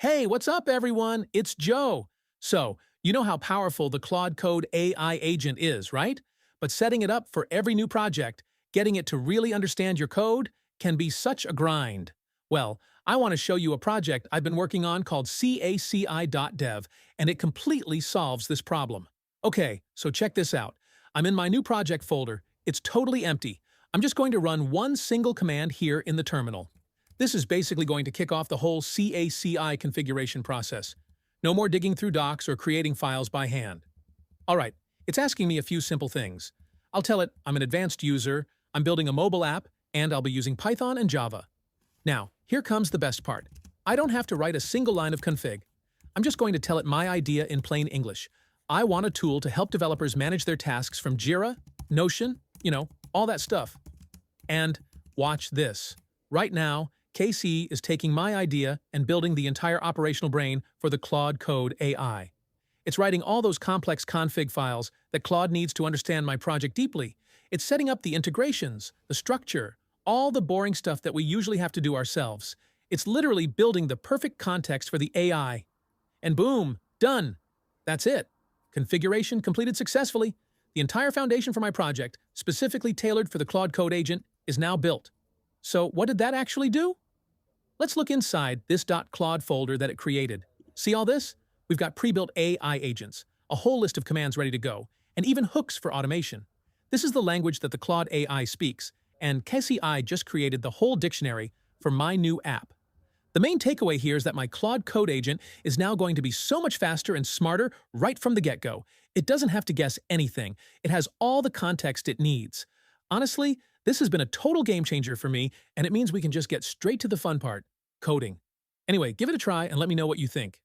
Hey, what's up, everyone? It's Joe. So, you know how powerful the Claude Code AI agent is, right? But setting it up for every new project, getting it to really understand your code, can be such a grind. Well, I want to show you a project I've been working on called CACI.dev, and it completely solves this problem. Okay, so check this out. I'm in my new project folder. It's totally empty. I'm just going to run one single command here in the terminal. This is basically going to kick off the whole CACI configuration process. No more digging through docs or creating files by hand. All right, it's asking me a few simple things. I'll tell it I'm an advanced user, I'm building a mobile app, and I'll be using Python and Java. Now, here comes the best part. I don't have to write a single line of config. I'm just going to tell it my idea in plain English. I want a tool to help developers manage their tasks from Jira, Notion, all that stuff. And watch this. Right now, CACI is taking my idea and building the entire operational brain for the Claude Code AI. It's writing all those complex config files that Claude needs to understand my project deeply. It's setting up the integrations, the structure, all the boring stuff that we usually have to do ourselves. It's literally building the perfect context for the AI. And boom, done. That's it. Configuration completed successfully. The entire foundation for my project, specifically tailored for the Claude Code agent, is now built. So what did that actually do? Let's look inside this .claude folder that it created. See all this? We've got pre-built AI agents, a whole list of commands ready to go, and even hooks for automation. This is the language that the Claude AI speaks, and CACI just created the whole dictionary for my new app. The main takeaway here is that my Claude Code agent is now going to be so much faster and smarter right from the get-go. It doesn't have to guess anything. It has all the context it needs. Honestly, this has been a total game changer for me, and it means we can just get straight to the fun part, coding. Anyway, give it a try and let me know what you think.